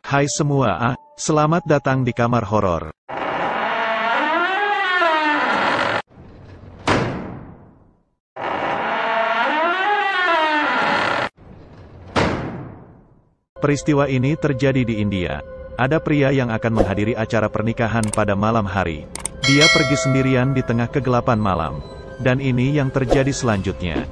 Hai semua, selamat datang di kamar horor. Peristiwa ini terjadi di India. Ada pria yang akan menghadiri acara pernikahan pada malam hari. Dia pergi sendirian di tengah kegelapan malam. Dan ini yang terjadi selanjutnya.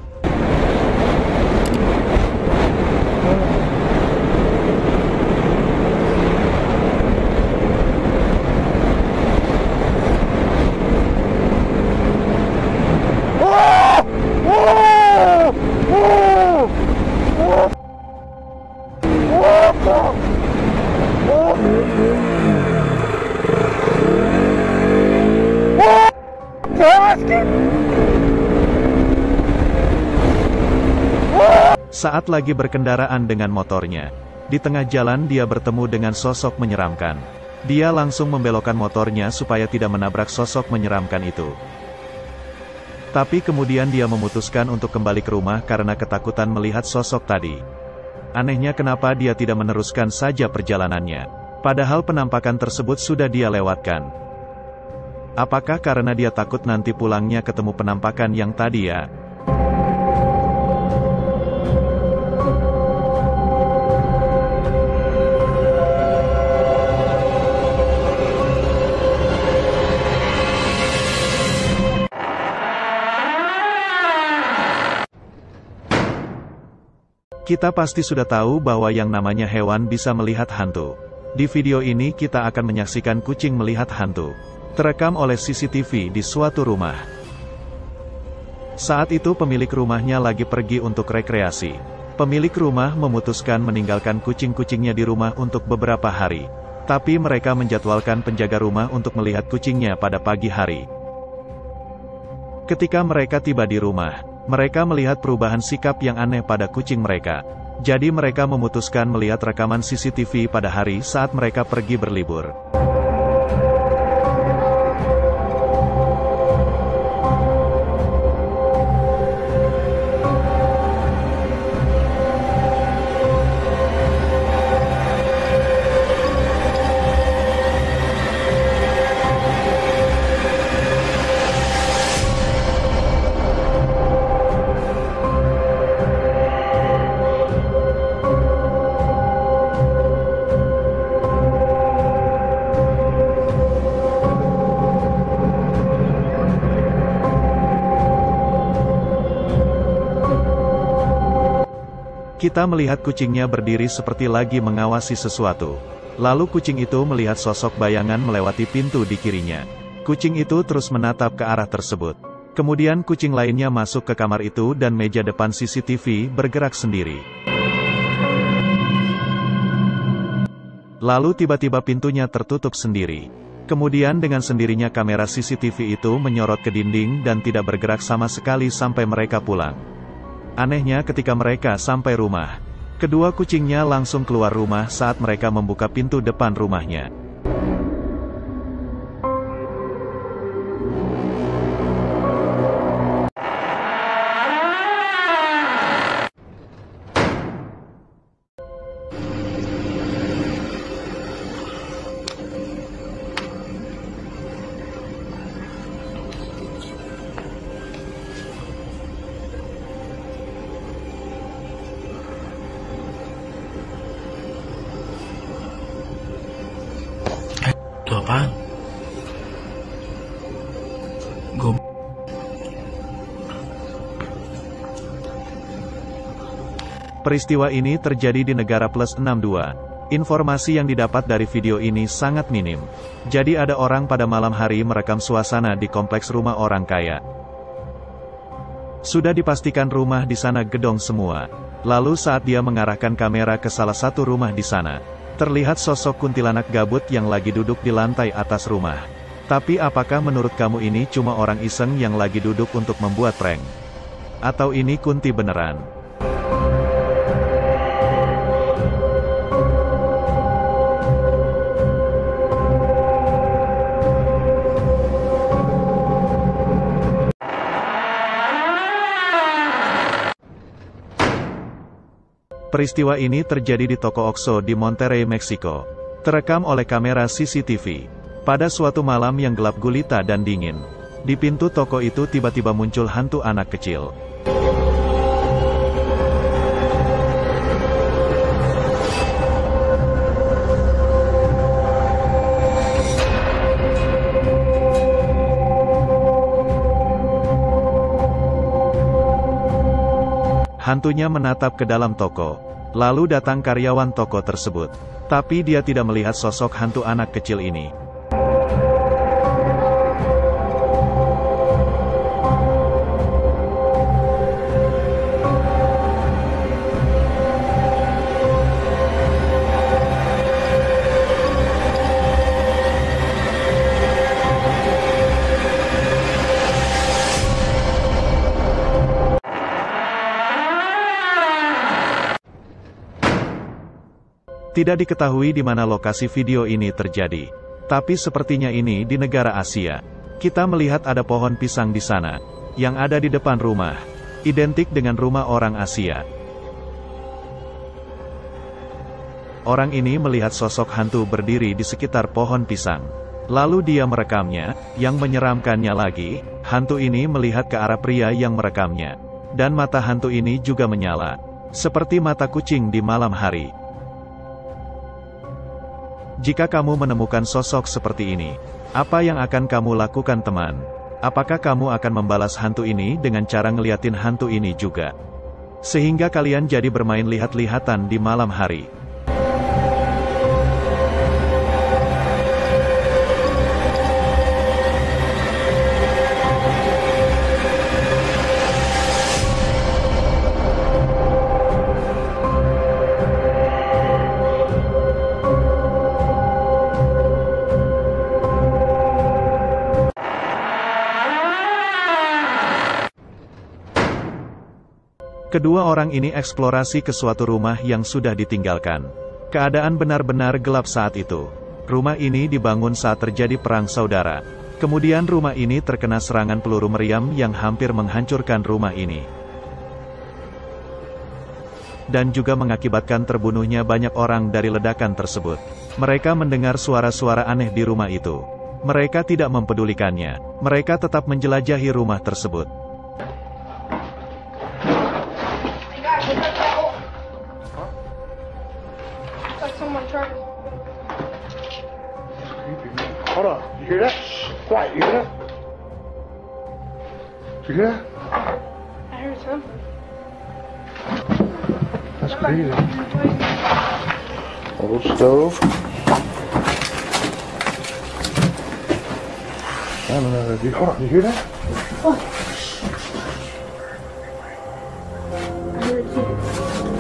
Saat lagi berkendaraan dengan motornya, di tengah jalan dia bertemu dengan sosok menyeramkan. Dia langsung membelokkan motornya supaya tidak menabrak sosok menyeramkan itu. Tapi kemudian dia memutuskan untuk kembali ke rumah karena ketakutan melihat sosok tadi. Anehnya kenapa dia tidak meneruskan saja perjalanannya, padahal penampakan tersebut sudah dia lewatkan. Apakah karena dia takut nanti pulangnya ketemu penampakan yang tadi ya? Kita pasti sudah tahu bahwa yang namanya hewan bisa melihat hantu. Di video ini kita akan menyaksikan kucing melihat hantu. Terekam oleh CCTV di suatu rumah. Saat itu pemilik rumahnya lagi pergi untuk rekreasi. Pemilik rumah memutuskan meninggalkan kucing-kucingnya di rumah untuk beberapa hari. Tapi mereka menjadwalkan penjaga rumah untuk melihat kucingnya pada pagi hari. Ketika mereka tiba di rumah, mereka melihat perubahan sikap yang aneh pada kucing mereka. Jadi mereka memutuskan melihat rekaman CCTV pada hari saat mereka pergi berlibur. Kita melihat kucingnya berdiri seperti lagi mengawasi sesuatu. Lalu kucing itu melihat sosok bayangan melewati pintu di kirinya. Kucing itu terus menatap ke arah tersebut. Kemudian kucing lainnya masuk ke kamar itu dan meja depan CCTV bergerak sendiri. Lalu tiba-tiba pintunya tertutup sendiri. Kemudian dengan sendirinya kamera CCTV itu menyorot ke dinding dan tidak bergerak sama sekali sampai mereka pulang. Anehnya ketika mereka sampai rumah, kedua kucingnya langsung keluar rumah saat mereka membuka pintu depan rumahnya. Itu apaan? Peristiwa ini terjadi di negara plus 62. Informasi yang didapat dari video ini sangat minim. Jadi ada orang pada malam hari merekam suasana di kompleks rumah orang kaya. Sudah dipastikan rumah di sana gedong semua. Lalu saat dia mengarahkan kamera ke salah satu rumah di sana, terlihat sosok kuntilanak gabut yang lagi duduk di lantai atas rumah. Tapi apakah menurut kamu ini cuma orang iseng yang lagi duduk untuk membuat prank? Atau ini kunti beneran? Peristiwa ini terjadi di toko Oxxo di Monterrey, Meksiko. Terekam oleh kamera CCTV. Pada suatu malam yang gelap gulita dan dingin, di pintu toko itu tiba-tiba muncul hantu anak kecil. Hantunya menatap ke dalam toko. Lalu datang karyawan toko tersebut. Tapi dia tidak melihat sosok hantu anak kecil ini. Tidak diketahui di mana lokasi video ini terjadi. Tapi sepertinya ini di negara Asia. Kita melihat ada pohon pisang di sana, yang ada di depan rumah. Identik dengan rumah orang Asia. Orang ini melihat sosok hantu berdiri di sekitar pohon pisang. Lalu dia merekamnya. Yang menyeramkannya lagi, hantu ini melihat ke arah pria yang merekamnya. Dan mata hantu ini juga menyala. Seperti mata kucing di malam hari. Jika kamu menemukan sosok seperti ini, apa yang akan kamu lakukan teman? Apakah kamu akan membalas hantu ini dengan cara ngeliatin hantu ini juga? Sehingga kalian jadi bermain lihat-lihatan di malam hari. Kedua orang ini eksplorasi ke suatu rumah yang sudah ditinggalkan. Keadaan benar-benar gelap saat itu. Rumah ini dibangun saat terjadi perang saudara. Kemudian rumah ini terkena serangan peluru meriam yang hampir menghancurkan rumah ini. Dan juga mengakibatkan terbunuhnya banyak orang dari ledakan tersebut. Mereka mendengar suara-suara aneh di rumah itu. Mereka tidak mempedulikannya. Mereka tetap menjelajahi rumah tersebut. Hold on. You hear that? Quiet. You hear that? You hear that? I heard something. That's crazy. Old stove. I don't know. Hold on. You hear that? Oh. I heard it too.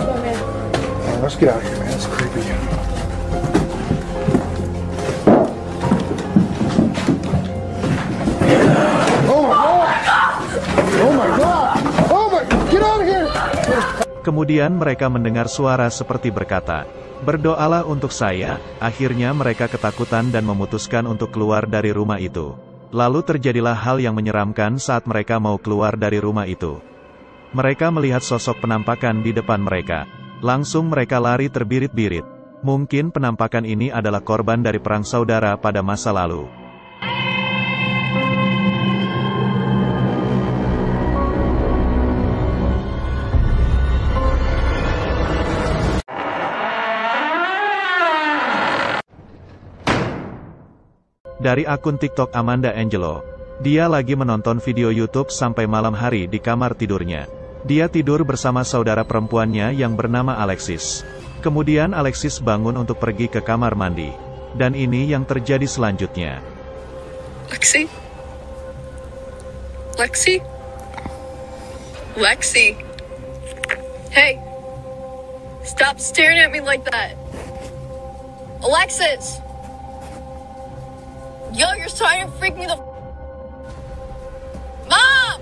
Oh man. Let's get out of here, man. That's creepy. Kemudian mereka mendengar suara seperti berkata, "Berdoalah untuk saya." Akhirnya mereka ketakutan dan memutuskan untuk keluar dari rumah itu. Lalu terjadilah hal yang menyeramkan saat mereka mau keluar dari rumah itu. Mereka melihat sosok penampakan di depan mereka. Langsung mereka lari terbirit-birit. Mungkin penampakan ini adalah korban dari perang saudara pada masa lalu. Dari akun TikTok Amanda Angelo. Dia lagi menonton video YouTube sampai malam hari di kamar tidurnya. Dia tidur bersama saudara perempuannya yang bernama Alexis. Kemudian Alexis bangun untuk pergi ke kamar mandi. Dan ini yang terjadi selanjutnya. Lexi? Lexi? Lexi? Hey! Stop staring at me like that! Alexis! Yo, you're starting to freak me the Mom!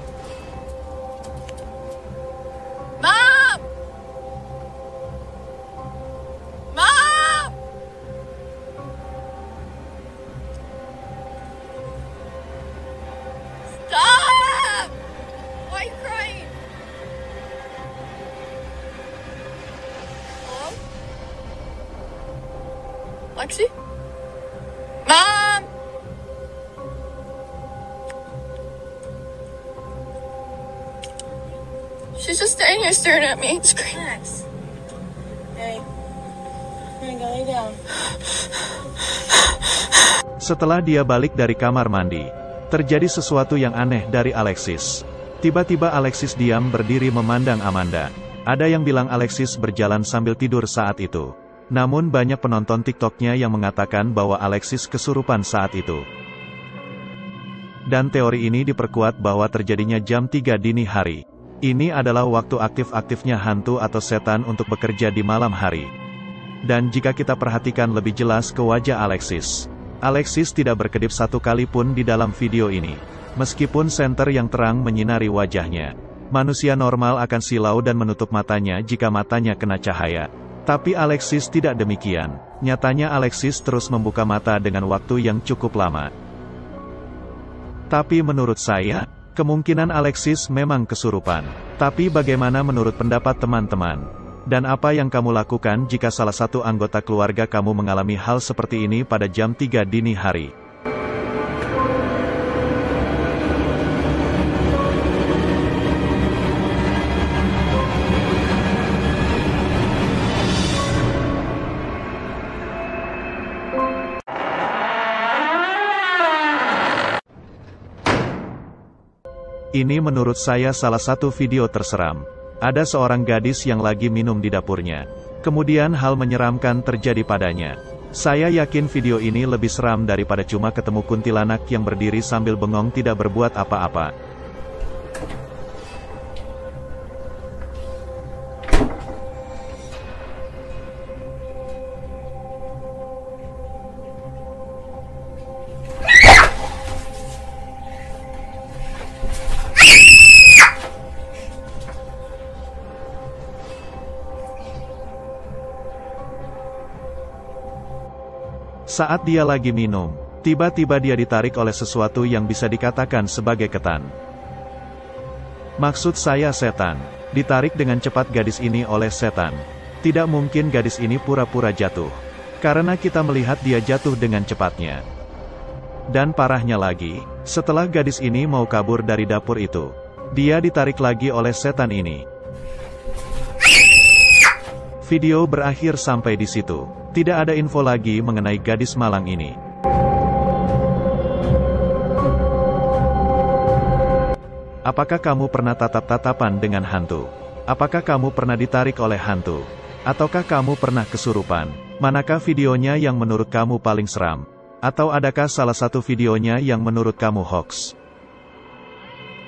Mom! Mom! Stop! Why are you crying? Lexi? Mom! She's just standing here staring at me, screaming. Max. Hey. I'm gonna go lay down. Setelah dia balik dari kamar mandi, terjadi sesuatu yang aneh dari Alexis. Tiba-tiba Alexis diam berdiri memandang Amanda. Ada yang bilang Alexis berjalan sambil tidur saat itu. Namun banyak penonton TikToknya yang mengatakan bahwa Alexis kesurupan saat itu. Dan teori ini diperkuat bahwa terjadinya jam 3 dini hari. Ini adalah waktu aktif-aktifnya hantu atau setan untuk bekerja di malam hari. Dan jika kita perhatikan lebih jelas ke wajah Alexis, Alexis tidak berkedip satu kali pun di dalam video ini. Meskipun senter yang terang menyinari wajahnya, manusia normal akan silau dan menutup matanya jika matanya kena cahaya. Tapi Alexis tidak demikian. Nyatanya Alexis terus membuka mata dengan waktu yang cukup lama. Tapi menurut saya, kemungkinan Alexis memang kesurupan. Tapi bagaimana menurut pendapat teman-teman? Dan apa yang kamu lakukan jika salah satu anggota keluarga kamu mengalami hal seperti ini pada jam 3 dini hari? Ini menurut saya salah satu video terseram. Ada seorang gadis yang lagi minum di dapurnya. Kemudian hal menyeramkan terjadi padanya. Saya yakin video ini lebih seram daripada cuma ketemu kuntilanak yang berdiri sambil bengong tidak berbuat apa-apa. Saat dia lagi minum, tiba-tiba dia ditarik oleh sesuatu yang bisa dikatakan sebagai ketan. Maksud saya setan. Ditarik dengan cepat gadis ini oleh setan. Tidak mungkin gadis ini pura-pura jatuh. Karena kita melihat dia jatuh dengan cepatnya. Dan parahnya lagi, setelah gadis ini mau kabur dari dapur itu, dia ditarik lagi oleh setan ini. Video berakhir sampai di situ. Tidak ada info lagi mengenai gadis malang ini. Apakah kamu pernah tatap-tatapan dengan hantu? Apakah kamu pernah ditarik oleh hantu? Ataukah kamu pernah kesurupan? Manakah videonya yang menurut kamu paling seram? Atau adakah salah satu videonya yang menurut kamu hoax?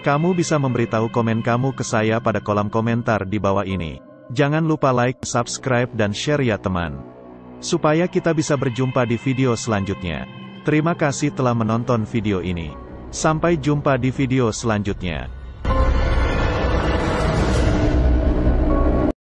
Kamu bisa memberitahu komen kamu ke saya pada kolom komentar di bawah ini. Jangan lupa like, subscribe dan share ya teman. Supaya kita bisa berjumpa di video selanjutnya. Terima kasih telah menonton video ini. Sampai jumpa di video selanjutnya.